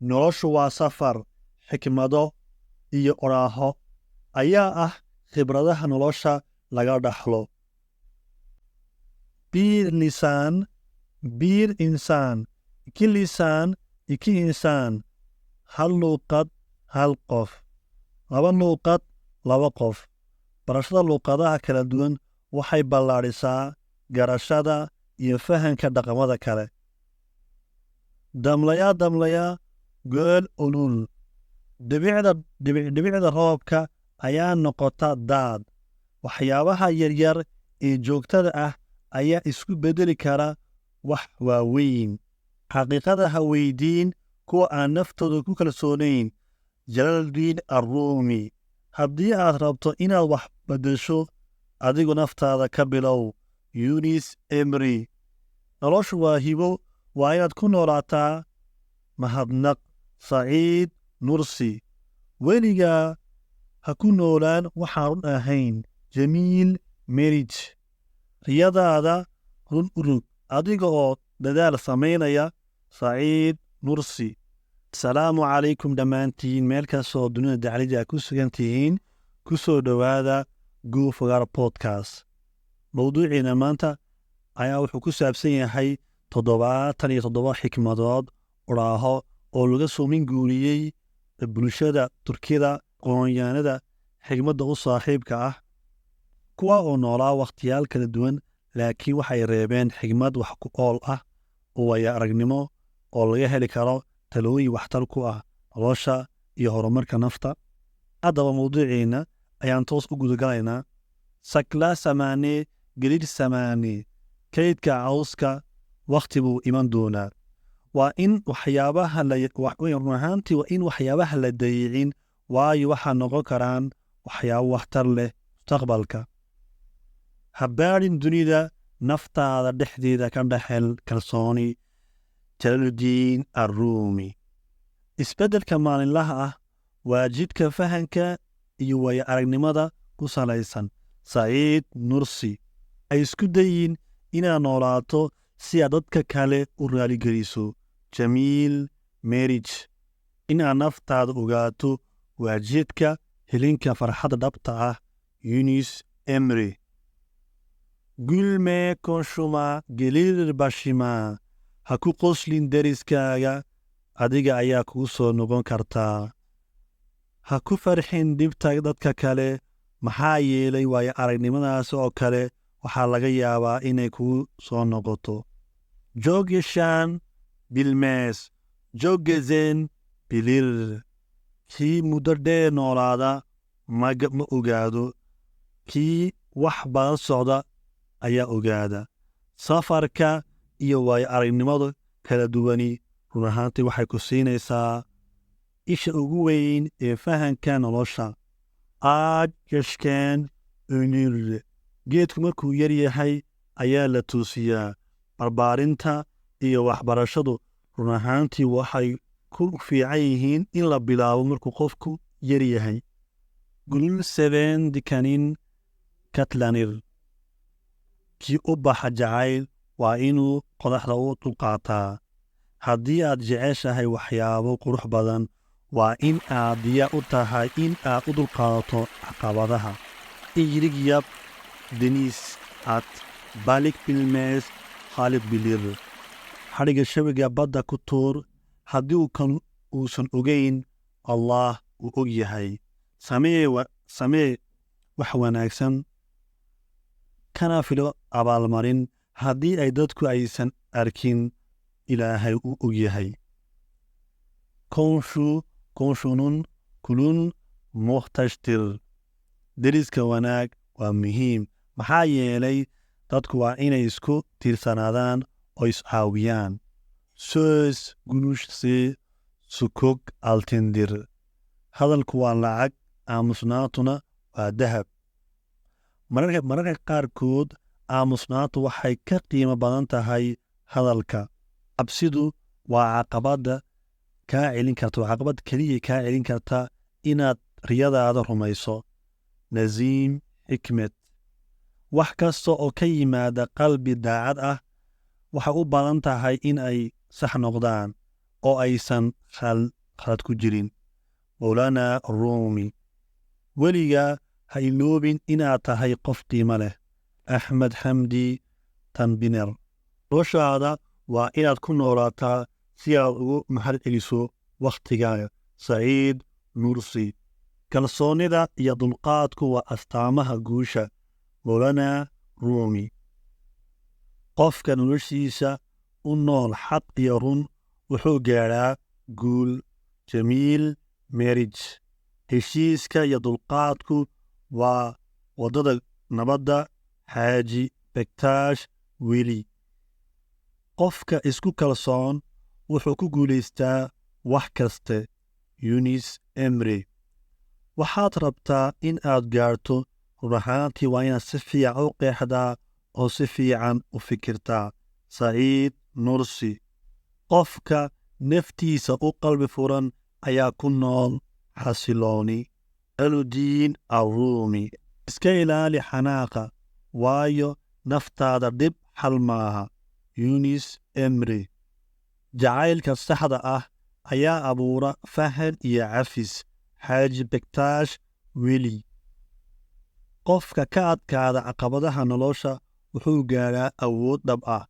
noloshu waa safar, xikmado iyo oraaho ayaa ah khibradaha nolosha laga dhaxlo. Bir lisan, bir insan. İki lisan, iki insan. Hal luuqad, hal qof. Laba luuqad, laba qof. Barashada luuqadaha kala duwan waxay ballaadhisaa garashada iyo fahanka dhaqamada kale. Damlaya damlaya, gool ulul. Dhibicda roobka ayaa noqota daad. Waxyaabaha yaryar ee joogtada ah ayaa isku beddeli kara wax waaweyn. Xaqiiqada ha weydiin kuwa aan naftooda ku kalsoonayn. Jalaaludiin Arruumi. Haddii aad rabto inaad wax beddesho, adigu naftaada ka bilow. Yunis Emri. Noloshu waa hibo, waa inaad ku noolaataa mahadnaq. Saciid Nursi. Weligaa ha ku noolaan waxaan run ahayn. Jamiil Merij. Riyadaada run u rog adiga oo dadaal samaynaya. Saciid Nursi. Asalaamu calaykum dhammaantiin, meel kastoo dunida daclida ku sugan tihiin. Ku soo dhowaada Go Fagaare Podcast. Mowduuciina maanta ayaa wuxuu ku saabsan yahay 77 xikmadood oraaho oo laga soo minguuriyey bulshada Turkida qoonyaanada xigmadda u saaxiibka ah, kuwa oo noolaa wakhtiyaal kala duwan, laakiin waxay reebeen xigmad wax ku ool ah oo waya aragnimo oo laga heli karo talooyin waxtar ku ah nolosha iyo horumarka nafta. Haddaba mowduuciina ayaan toos u gudagalaynaa. Sakla samaane, gelid samaane. Kaydka cawska wakhti buu iman doonaa. Waa in waxyaabaha la dayicin, waayo waxaa noqon karaan waxyaabo waxtar leh mustaqbalka. Habaarin dunida, naftaada dhexdeeda ka dhaxel kalsooni. Jalaaludiin Arruumi. Isbeddelka maalinlaha ah waa jidka fahanka iyo waya aragnimada ku salaysan. Saciid Nursi. Ay isku dayin inaad noolaato si aad dadka kale u raaligeliso. Jamiil Merij. Inaad naftaada ogaato waa jidka helinka farxadda dhabta ah. Yunis Emri. Gülme konşuma gelir başıma. Ha ku qoslin deriskaaga, adiga ayaa kugu soo noqon kartaa. Ha ku farxin dhibta dadka kale, maxaa yeelay waayo aragnimadaas oo kale waxaa laga yaabaa inay kugu soo noqoto. Joog yaşayan bilmez, joog gezen bilir. Kii muddo dheer noolaada ma ogaado, kii wax badan socda ayaa ogaada. Safarka iyo waayo aragnimadu kala duwani run ahaantii waxay ku siinaysaa isha ugu weyn ee fahanka nolosha. Aad yashkeen önür. Geedku markuu yar yahay ayaa la toosiyaa. Barbaarinta iyo waxbarashadu run ahaantii waxay ku fiican yihiin in la bilaabo markuu qofku yar yahay. Gulul seven dikanin katlanir. Kii u baxa jacayl waa inuu qodaxda u dulqaataa. Haddii aad jeceshahay waxyaabo qurux badan, waa in aad diyaar u tahay in aad u dulqaadato caqabadaha. Iyirig yab Deniz at balik bilmez Khalid bilir. Xadhiga shabiga badda ku tuur, haddii uusan ogeyn, Allah uu og yahay. Samee wax wanaagsan, kana filo abaalmarin. Haddii ay dadku aysan arkin, Ilaahay uu og yahay. Komşunun kulun muhtaçtır. Deriska wanaag waa muhiim, maxaa yeelay dadku waa inay isku tiirsanaadaan oo iscaawiyaan. Söz gülüşse sukuk altındır. Hadalku waa lacag, aamusnaantuna waa dahab. Mararka qaarkood aamusnaantu waxay ka qiimo badan tahay hadalka. Cabsidu waa caqabad keliya kaa celin karta inaad riyadaada rumayso. Naziim Hikmet. Wax kasta oo ka yimaada qalbi daacad ah waxay u badan tahay in ay sax noqdaan. oo aysan khalad ku jirin. Mawlaana Rumi. weligaa ha iloobin inaad tahay qof qiimo leh. Axmed Xamdi Tanbiner. noloshaada waa inaad ku noolaataa si aad ugu mahad celiso wakhtigaaga. Saciid Nursi. kalsoonida iyo dulqaadku waa astaamaha guusha. Mawlaana Rumi. qofka noloshiisa u nool xaq iyo run wuxuu gaadhaa guul. Jamiil Marriage. heshiiska iyo dulqaadku waa waddada nabadda. Xaaji Bektash Weli. qofka isku kalsoon wuxuu ku guulaystaa wax kaste. Yunis Emre. waxaad rabtaa in aad gaarto, run ahaantii waa inaad si fiican u qeexdaa oo si fiican u fikirtaa. Saciid Nursi. qofka naftiisa u qalbi furan ayaa ku nool xasilooni. Jalaludiin Arrumi. iska ilaali xanaaqa, waayo naftaada dhib xal maaha. Yunis Emre. jacaylka saxda ah ayaa abuura fahan iyo cafis. Xaaji Bektash Weli. qofka ka adkaada caqabadaha nolosha wuxuu gaadhaa awood dhab ah.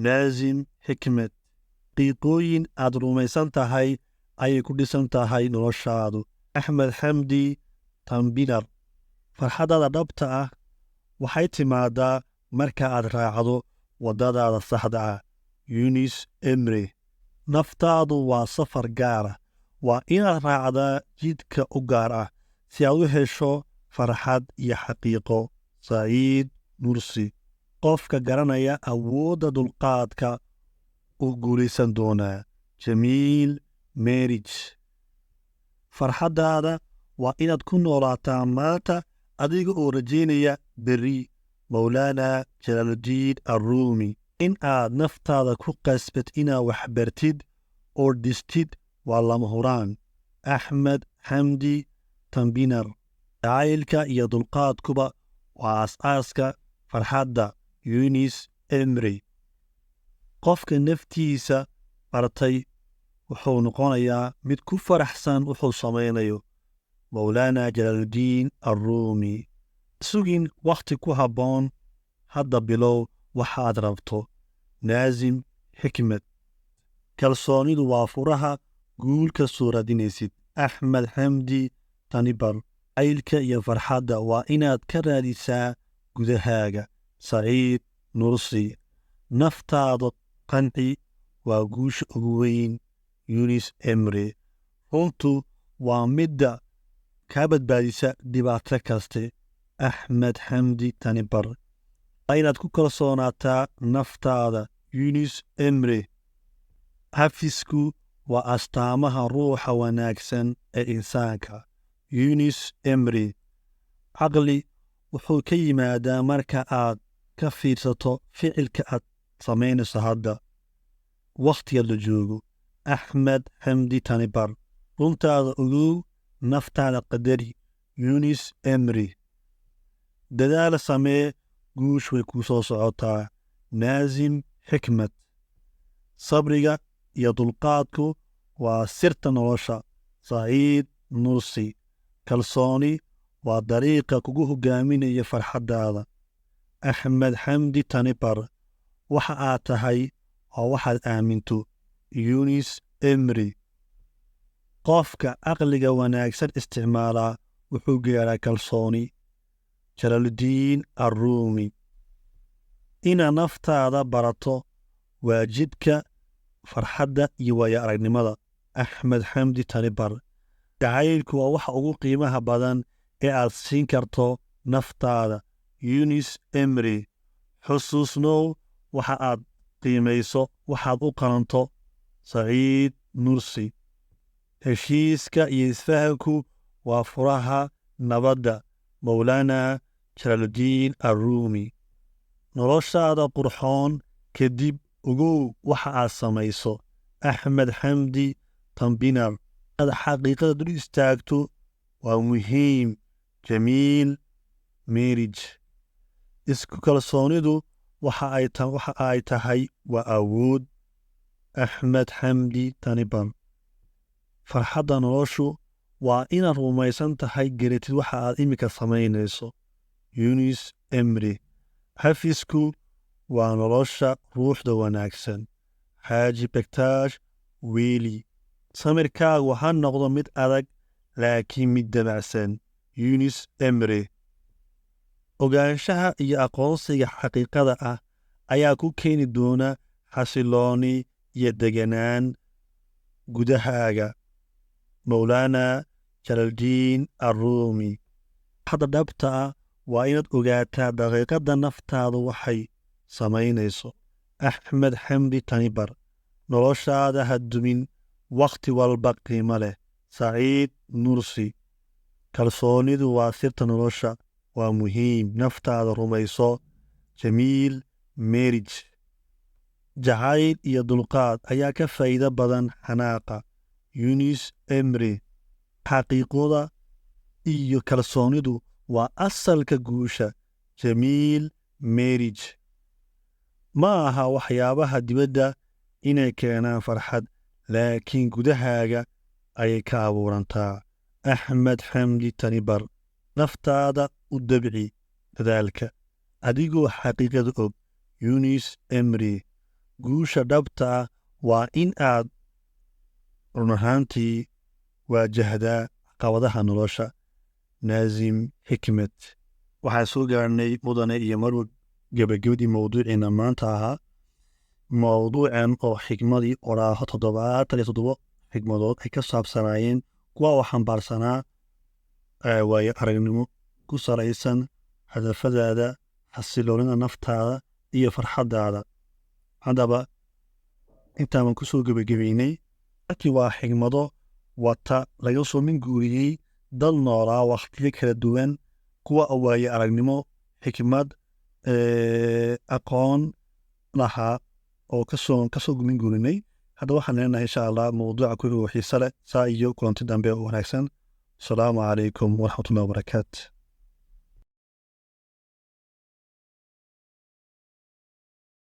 Naazim Xikmet. qiiqooyin aad rumaysan tahay ayay ku dhisan tahay noloshaadu. Axmed Xamdi Tanbiner. farxadada dhabta ah waxay timaadaa marka aad raacdo waddadaada saxda ah. Yunis Emre. naftaadu waa safar gaara, waa inaad raacdaa jidka u gaar ah si aad u hesho farxad iyo xaqiiqo. Saciid Nursi. qofka garanaya awoodda dulqaadka u guulaysan doonaa. Jamiil Marriage. farxaddaada waa inaad ku noolaataa maanta adiga oo rajaynaya berri. Mawlaana Jalaaludiin Arrumi. in aad naftaada ku qasbad inaad wax bartid oo dhistid waa lama huraan. Axmed Xamdi Tanbiner. jacaylka iyo dulqaadkuba waa aas-aaska farxadda. Yunis Emre. qofka naftiisa bartay wuxuu noqonayaa mid ku faraxsan wuxuu samaynayo. Mawlaana Jalaaludiin Arrumi. sugin wakhti ku habboon, hadda bilow waxaad rabto. Naazim Xikmet. kalsoonidu waa furaha guulka soo raadinaysid. Axmed Xamdi Tanbiner. jacaylka iyo farxadda waa inaad ka raadisaa gudahaaga. Saciid Nursi. naftaada qanci waa guusha ugu weyn. Yunis Emre. runtu waa midda kaa badbaadisa dhibaato kaste. Axmed Xamdi Tanbiner. waa inaad ku kalsoonaataa naftaada. Yunis Emre. cafisku waa astaamaha ruuxa wanaagsan ee insaanka. Yunis Emre. caqli wuxuu ka yimaadaa marka aad ka fiirsato ficilka aad samaynayso hadda, wakhtiga la joogo. Axmed Xamdi Tanbiner. runtaada ogow, naftaada qadari. Yunis Emre. dadaal samee, guush way kuu soo socotaa. Naazim Xikmet. sabriga iyo dulqaadku waa sirta nolosha. Saciid Nursi. kalsooni waa dariiqa kugu hogaaminaya farxaddaada. Axmed Xamdi Tanbiner. waxa aad tahay oo waxaad aaminto. Yunis Emre. qofka aqliga wanaagsan isticmaalaa wuxuu gaadhaa kalsooni. Jalaaludiin Arrumi. inaad naftaada barato waa jidka farxadda iyo waayo aragnimada. Axmed Xamdi Tanbiner. jacaylku waa waxa ugu qiimaha badan ee aad siin karto naftaada. Yunis Emre. xusuusnow waxa aad qiimayso waxaad u qalanto. Saciid Nursi. heshiiska iyo isfahanku waa furaha nabadda. Mawlaana Jalaaludiin Arrumi. noloshaada qurxoon kadib ogow waxa aad samayso. Axmed Xamdi Tanbiner. inaad xaqiiqada dul istaagto waa muhiim. Jamiil Marriage. isku kalsoonidu waxa ay tahay waa awood. axmed xamdi taniban farxadda noloshu waa inaad rumaysan tahay garatid waxa aad iminka samaynayso yunis emri xafisku waa nolosha ruuxda wanaagsan xaaji bektaaj wiili samirkaagu ha noqdo mid adag laakiin mid dabacsan yunis emri ogaanshaha iyo aqoonsiga xaqiiqada ah ayaa ku keeni doona xasilooni iyo deganaan gudahaaga mowlaana jalaaldiin arruumi hadda dhabta ah waa inaad ogaataa daqiiqadda naftaadu waxay samaynayso axmed xamdi tanibar noloshaada ha dumin wakhti walba qiimo leh saciid nursi kalsoonidu waa sirta nolosha waa muhiim naftaada rumayso jamiil meerij jacayl iyo dulqaad ayaa ka faa'iido badan xanaaqa yunis emri xaqiiqoda iyo kalsoonidu waa asalka guusha jamiil meerij ma aha waxyaabaha dibadda inay keenaan farxad laakiin gudahaaga ayay ka abuurantaa axmed xamdi tanibar naftaada u dabci dadaalka adigoo xaqiiqada og yunis emri guusha dhabta ah waa in aad run ahaantii waajahdaa caqabadaha nolosha naasim xikmed waxaan soo gaarnay mudane iyo marwad gebagabadii mowduuciina maanta ahaa mowduucan oo xikmadii oraaho 77 xikmadood ay ka saabsanaayeen kuwa oo xambaarsanaa waayo aragnimo ku salaysan hadafadaada xasiloonida naftaada iyo farxaddaada haddaba intaaban ku soo gebagabaynay markii waa xigmado wata laga soo minguuriyey dad noolaa wakhtiyo kala duwan kuwa waaye aragnimo xikmad aqoon lahaa oo kasoo minguurinay hadda waxaan leenahay insha allah mowduuca ku xiisa leh saa iyo kulanti dambe oo wanaagsan asalaamu calaykum waraxmatullahi wabarakaatu